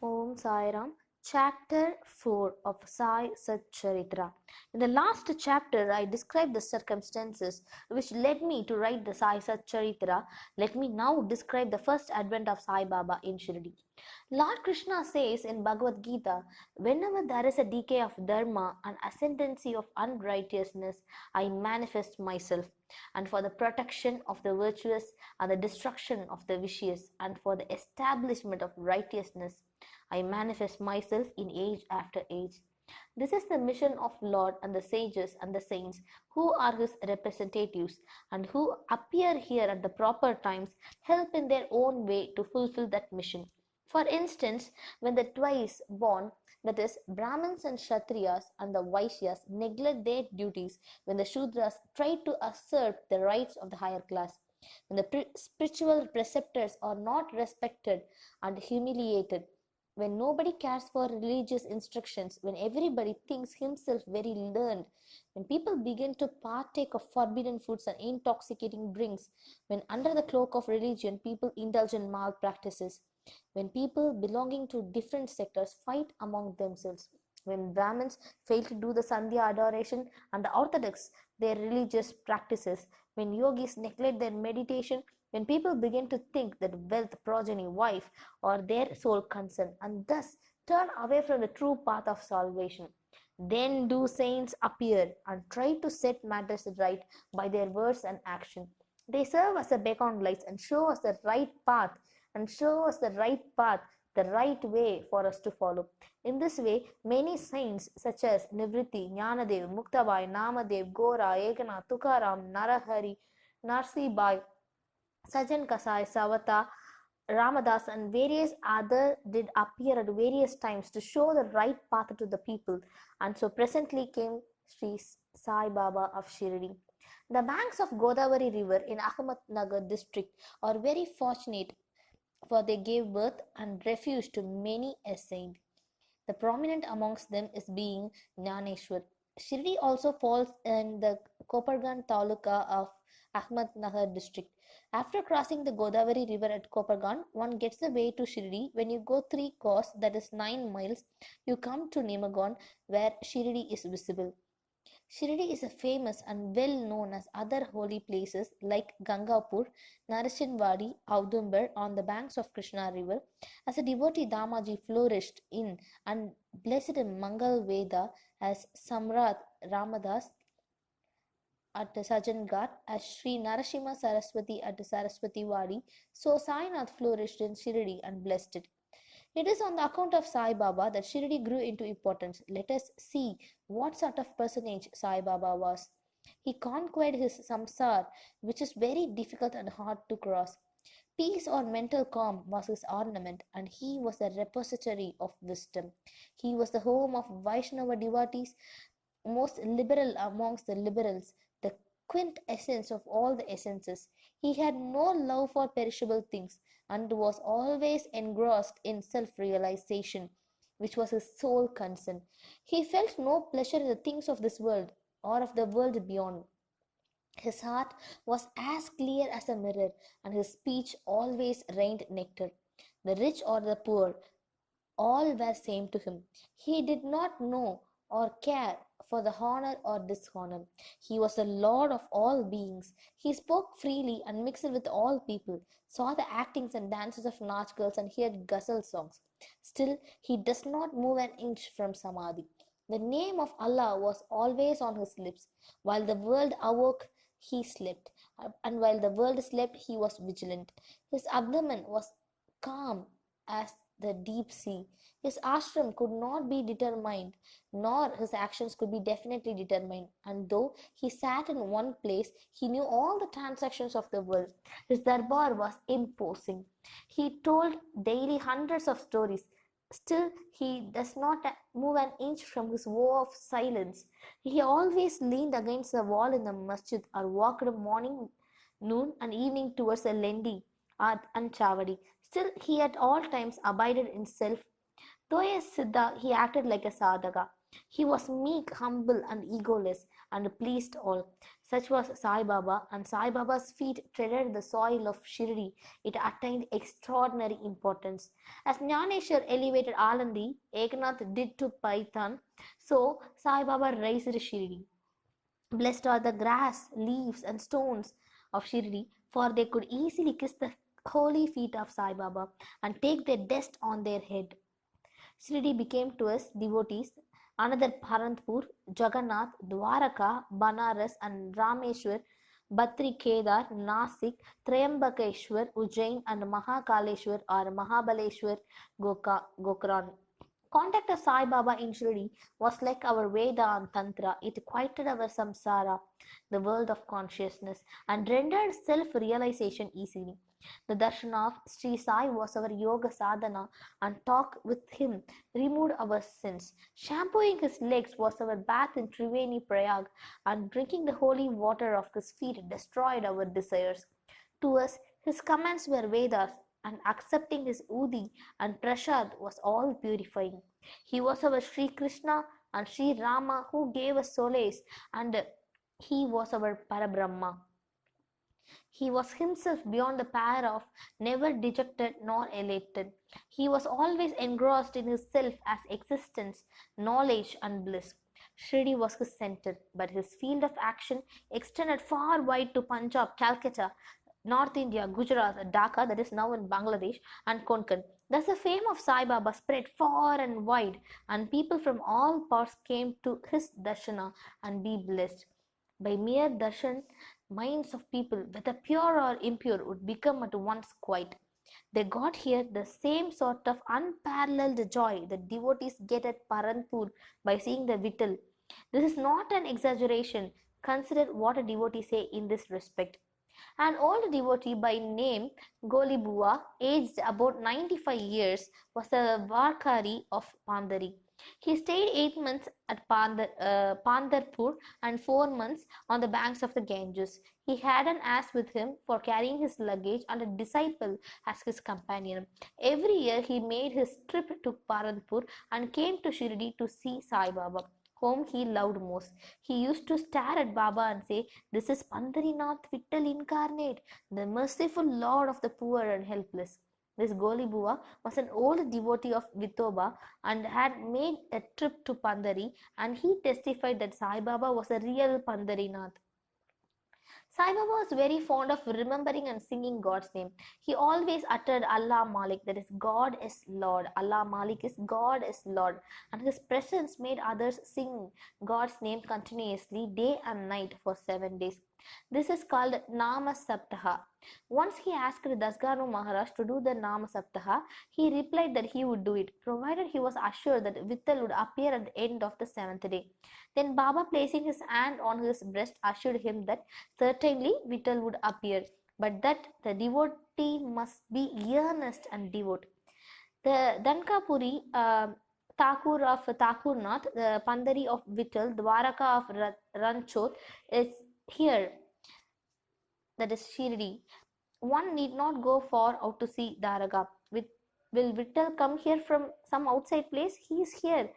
Om Sai Ram. Chapter 4 of Saisatcharitra. In the last chapter, I described the circumstances which led me to write the Saisatcharitra. Let me now describe the first advent of Sai Baba in Shirdi. Lord Krishna says in Bhagavad Gita, whenever there is a decay of dharma and ascendancy of unrighteousness, I manifest myself, and for the protection of the virtuous and the destruction of the vicious, and for the establishment of righteousness, I manifest myself in age after age. This is the mission of Lord and the sages and the saints who are his representatives and who appear here at the proper times help in their own way to fulfill that mission. For instance, when the twice born, that is, Brahmins and Kshatriyas and the Vaishyas neglect their duties, when the Shudras try to assert the rights of the higher class, when the spiritual preceptors are not respected and humiliated, when nobody cares for religious instructions, when everybody thinks himself very learned, when people begin to partake of forbidden foods and intoxicating drinks, when under the cloak of religion people indulge in malpractices, when people belonging to different sectors fight among themselves, when Brahmins fail to do the Sandhya adoration and the Orthodox their religious practices, when yogis neglect their meditation, when people begin to think that wealth, progeny, wife are their sole concern and thus turn away from the true path of salvation, then do saints appear and try to set matters right by their words and action. They serve as a beacon lights and show us the right path the right way for us to follow. In this way, many saints such as Nivritti, Jnanadev, Muktabai, Namadev, Gora, Ekanath, Tukaram, Narahari, Narsibai, Sajan Kasai, Savata, Ramadas, and various others did appear at various times to show the right path to the people, and so presently came Sri Sai Baba of Shirdi. The banks of Godavari River in Ahmednagar district are very fortunate, for they gave birth and refuge to many a saint. The prominent amongst them is being Jnaneshwar. Shirdi also falls in the Kopargan Taluka of Ahmednagar district. After crossing the Godavari river at Kopargan, one gets the way to Shirdi. When you go 3 kos, that is 9 miles, you come to Nemagan where Shirdi is visible. Shirdi is famous and well known as other holy places like Gangapur, Narashinwadi, Audumbar on the banks of Krishna river. As a devotee, Damaji flourished in and blessed in Mangal Veda as Samrat Ramadas at Sajangat, as Sri Narashima Saraswati at Saraswati Wadi, so Sainath flourished in Shirdi and blessed it. It is on the account of Sai Baba that Shirdi grew into importance. Let us see what sort of personage Sai Baba was. He conquered his samsar, which is very difficult and hard to cross. Peace or mental calm was his ornament, and he was the repository of wisdom. He was the home of Vaishnava devotees, most liberal amongst the liberals, the quintessence of all the essences. He had no love for perishable things and was always engrossed in self-realization, which was his sole concern. He felt no pleasure in the things of this world or of the world beyond. His heart was as clear as a mirror, and his speech always rained nectar. The rich or the poor, all were same to him. He did not know or care for the honor or dishonor. He was the lord of all beings. He spoke freely and mixed with all people, saw the actings and dances of Nach girls and heard ghazal songs. Still, he does not move an inch from Samadhi. The name of Allah was always on his lips. While the world awoke, he slept, and while the world slept, he was vigilant. His abdomen was calm as the deep sea. His ashram could not be determined, nor his actions could be definitely determined. And though he sat in one place, he knew all the transactions of the world. His darbar was imposing. He told daily hundreds of stories. Still, he does not move an inch from his vow of silence. He always leaned against the wall in the masjid or walked morning, noon, and evening towards the Lendi and Chavadi. Still, he at all times abided in self. Though a Siddha, he acted like a Sadhaka. He was meek, humble, and egoless, and pleased all. Such was Sai Baba, and Sai Baba's feet treaded the soil of Shirdi. It attained extraordinary importance. As Jnaneshwar elevated Alandi, Eknath did to Python, so Sai Baba raised Shirdi. Blessed are the grass, leaves, and stones of Shirdi, for they could easily kiss the holy feet of Sai Baba and take their dust on their head. Shirdi became to us devotees another Parantpur, Jagannath, Dwaraka, Banaras, and Rameshwar, Batri Kedar, Nasik, Triambakeshwar, Ujjain, and Mahakaleshwar or Mahabaleshwar Gokran. Contact of Sai Baba in Shirdi was like our Veda and Tantra. It quieted our samsara, the world of consciousness, and rendered self-realization easily. The darshan of Sri Sai was our yoga sadhana, and talk with him removed our sins. Shampooing his legs was our bath in Triveni Prayag, and drinking the holy water of his feet destroyed our desires. To us, his commands were Vedas, and accepting his Udi and Prasad was all purifying. He was our Sri Krishna and Sri Rama who gave us solace, and he was our Parabrahma. He was himself beyond the power of, never dejected nor elated. He was always engrossed in his self as existence, knowledge, and bliss. Shirdi was his center, but his field of action extended far wide to Punjab, Calcutta, North India, Gujarat, Dhaka, that is now in Bangladesh, and Konkan. Thus, the fame of Sai Baba spread far and wide, and people from all parts came to his darshana and be blessed. By mere darshan, minds of people, whether pure or impure, would become at once quiet. They got here the same sort of unparalleled joy that devotees get at Paranpur by seeing the Vithal. This is not an exaggeration. Consider what a devotee say in this respect. An old devotee by name Goulibuva, aged about 95 years, was a Varkari of Pandari. He stayed 8 months at Pandarpur and 4 months on the banks of the Ganges. He had an ass with him for carrying his luggage and a disciple as his companion. Every year he made his trip to Paranpur and came to Shirdi to see Sai Baba, whom he loved most. He used to stare at Baba and say, "This is Pandarinath Vittal incarnate, the merciful Lord of the poor and helpless." This Goulibuva was an old devotee of Vithoba and had made a trip to Pandari, and he testified that Sai Baba was a real Pandarinath. Sai Baba was very fond of remembering and singing God's name. He always uttered Allah Malik, that is, God is Lord. Allah Malik is God is Lord. And his presence made others sing God's name continuously day and night for 7 days. This is called Nama Saptaha. Once he asked Dasganu Maharaj to do the Nama Saptaha, he replied that he would do it, provided he was assured that Vithal would appear at the end of the 7th day. Then Baba, placing his hand on his breast, assured him that certainly Vithal would appear, but that the devotee must be earnest and devout. The Dankapuri Thakur of Thakurnath, the Pandari of Vithal, Dwaraka of Ranchot is here, that is Shirdi. One need not go far out to see Daraga. Will Vittal come here from some outside place? He is here.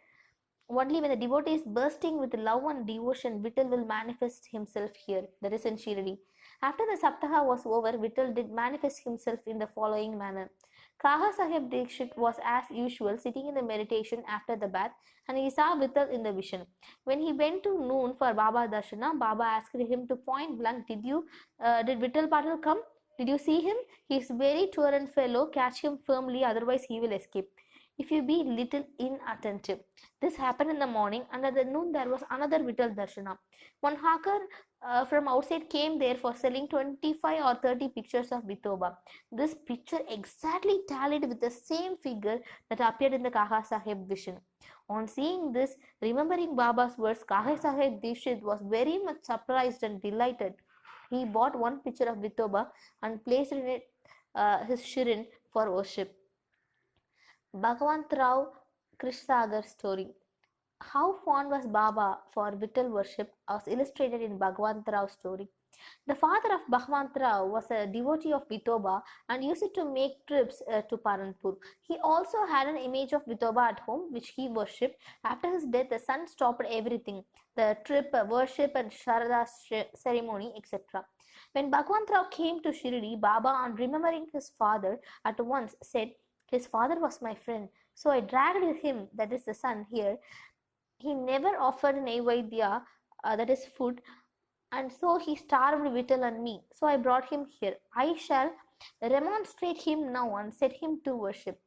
Only when the devotee is bursting with love and devotion, Vittal will manifest himself here, that is in Shirdi. After the Saptaha was over, Vittal did manifest himself in the following manner. Kaha Sahib Dikshit was as usual sitting in the meditation after the bath, and he saw Vittal in the vision. When he went to noon for Baba Darshana, Baba asked him to point blank, did Vittal Patil come? Did you see him? He is very truant fellow, catch him firmly, otherwise he will escape. If you be little inattentive. This happened in the morning, and at the noon there was another Vittal Darshana. One hawker from outside came there for selling 25 or 30 pictures of Vithoba. This picture exactly tallied with the same figure that appeared in the Kaha Sahib vision. On seeing this, remembering Baba's words, Kaha Sahib Dikshit was very much surprised and delighted. He bought one picture of Vithoba and placed in it his shirin for worship. Bhagavantrao Kshirsagar story. How fond was Baba for Vithal worship was illustrated in Bhagavantrao's story. The father of Bhagwantra was a devotee of Vithoba and used to make trips to Paranpur. He also had an image of Vithoba at home, which he worshipped. After his death, the son stopped everything, the trip, worship and Sharada ceremony, etc. When Bhagwantra came to Shirdi, Baba, on remembering his father, at once said, "His father was my friend, so I dragged him, that is the son, here. He never offered Naivedya, that is food, and so he starved Vithal and me. So I brought him here. I shall remonstrate him now and set him to worship."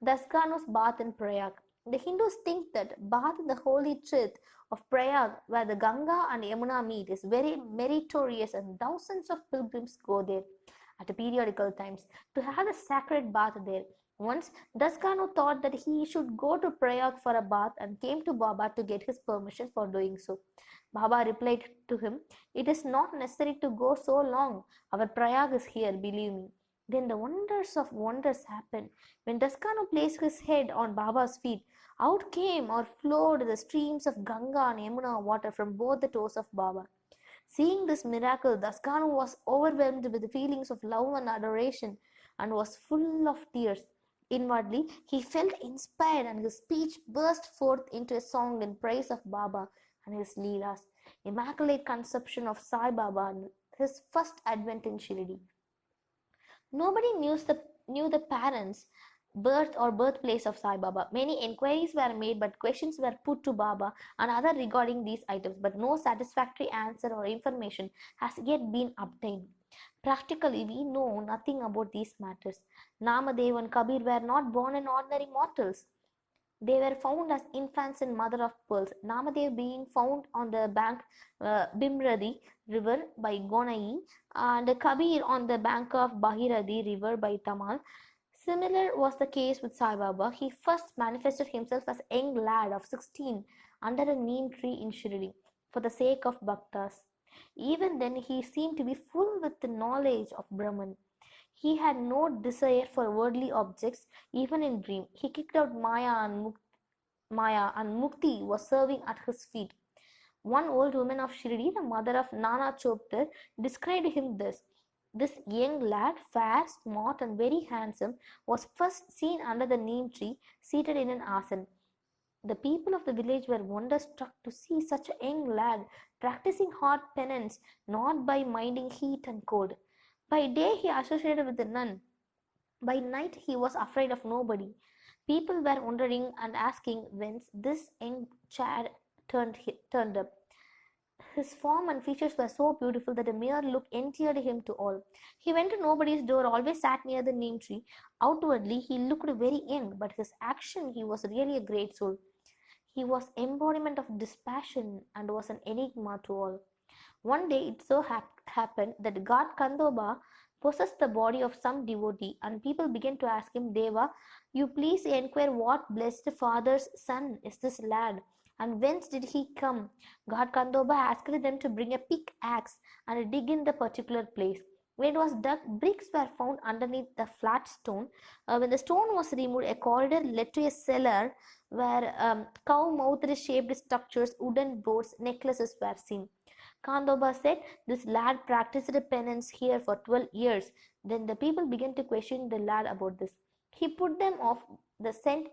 Thus Ganu's bath in Prayag. The Hindus think that bath in the holy Tirth of Prayag, where the Ganga and Yamuna meet, is very meritorious, and thousands of pilgrims go there at periodical times to have a sacred bath there. Once, Dasganu thought that he should go to Prayag for a bath and came to Baba to get his permission for doing so. Baba replied to him, "It is not necessary to go so long. Our Prayag is here, believe me." Then the wonders of wonders happened. When Daskanu placed his head on Baba's feet, out came or flowed the streams of Ganga and Yamuna water from both the toes of Baba. Seeing this miracle, Daskanu was overwhelmed with feelings of love and adoration and was full of tears. Inwardly, he felt inspired, and his speech burst forth into a song in praise of Baba and his Leelas. Immaculate Conception of Sai Baba and his first advent in Shirdi. Nobody knew the parents' birth or birthplace of Sai Baba. Many inquiries were made, but questions were put to Baba and others regarding these items, but no satisfactory answer or information has yet been obtained. Practically, we know nothing about these matters. Namadev and Kabir were not born in ordinary mortals. They were found as infants in mother of pearls. Namadev being found on the bank Bimradi river by Gonai, and Kabir on the bank of Bahiradi river by Tamal. Similar was the case with Sai Baba. He first manifested himself as a young lad of 16 under a neem tree in Shirdi for the sake of Bhaktas. Even then he seemed to be full with the knowledge of Brahman. He had no desire for worldly objects, even in dream. He kicked out Maya, and Mukti was serving at his feet. One old woman of Shirdi, the mother of Nana Choptar, described him thus: "This young lad, fair, smart, and very handsome, was first seen under the neem tree, seated in an asan. The people of the village were wonder-struck to see such a young lad practicing hard penance, not by minding heat and cold. By day he associated with the nun. By night he was afraid of nobody. People were wondering and asking whence this young chad turned up. His form and features were so beautiful that a mere look endeared him to all. He went to nobody's door, always sat near the neem tree. Outwardly he looked very young, but his action he was really a great soul. He was embodiment of dispassion and was an enigma to all. One day it so happened that God Kandoba possessed the body of some devotee, and people began to ask him, 'Deva, you please inquire what blessed father's son is this lad, and whence did he come?' God Kandoba asked them to bring a pickaxe and dig in the particular place. When it was dug, bricks were found underneath the flat stone. When the stone was removed, a corridor led to a cellar where cow mouth-shaped structures, wooden boards, necklaces were seen. Kandoba said, 'This lad practiced penance here for 12 years. Then the people began to question the lad about this. He put them off the scent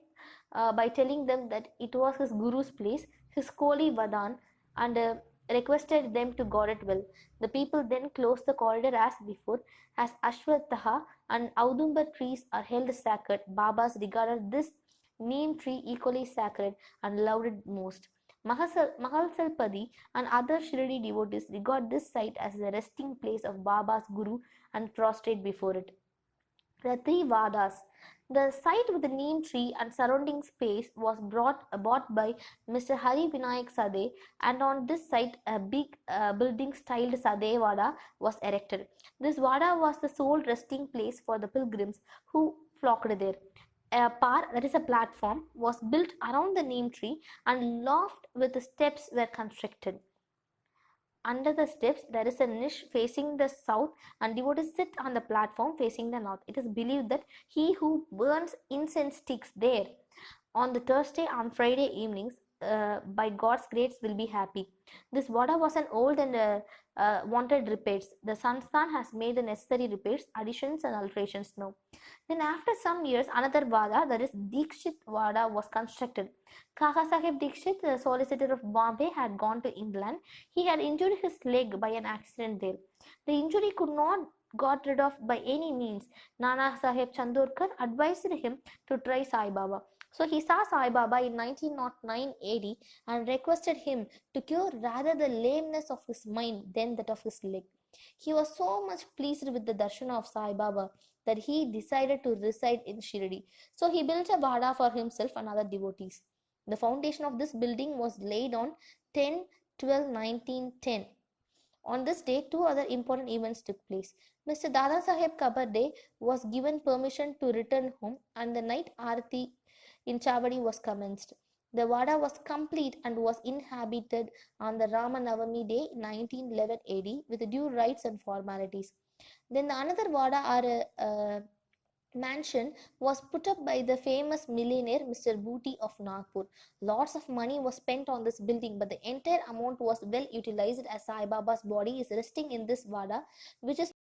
by telling them that it was his guru's place, his holy Vadan, and requested them to guard it well. The people then closed the corridor as before. As Ashwatha and Audumbar trees are held sacred, Babas regarded this neem tree equally sacred and loved it most. Mahalsalpadi and other Shirdi devotees regard this site as the resting place of Baba's Guru and prostrate before it. The Threevadas. The site with the neem tree and surrounding space was bought by Mr. Hari Vinayak Sade, and on this site a big building styled Sade Vada was erected. This Vada was the sole resting place for the pilgrims who flocked there. A par, that is a platform, was built around the neem tree, and loft with steps were constructed. Under the steps there is a niche facing the south, and devotees sit on the platform facing the north. It is believed that he who burns incense sticks there on the Thursday and Friday evenings by God's grace will be happy. This Vada was an old and wanted repairs. The Sansthan has made the necessary repairs, additions and alterations now. Then after some years, another Vada, that is Dikshit Vada, was constructed. Kaka Sahib Dikshit, the solicitor of Bombay, had gone to England. He had injured his leg by an accident there. The injury could not got rid of by any means. Nana Sahib Chandorkar advised him to try Sai Baba. So he saw Sai Baba in 1909 AD and requested him to cure rather the lameness of his mind than that of his leg. He was so much pleased with the darshan of Sai Baba that he decided to reside in Shirdi. So he built a vada for himself and other devotees. The foundation of this building was laid on 10/12/1910. On this day, two other important events took place. Mr. Dada Saheb Kabade was given permission to return home, and the night Arati in Chavadi was commenced. The Vada was complete and was inhabited on the Ramanavami day 1911 AD with due rites and formalities. Then the another Vada or mansion was put up by the famous millionaire Mr. Booty of Nagpur. Lots of money was spent on this building, but the entire amount was well utilized as Sai Baba's body is resting in this Vada, which is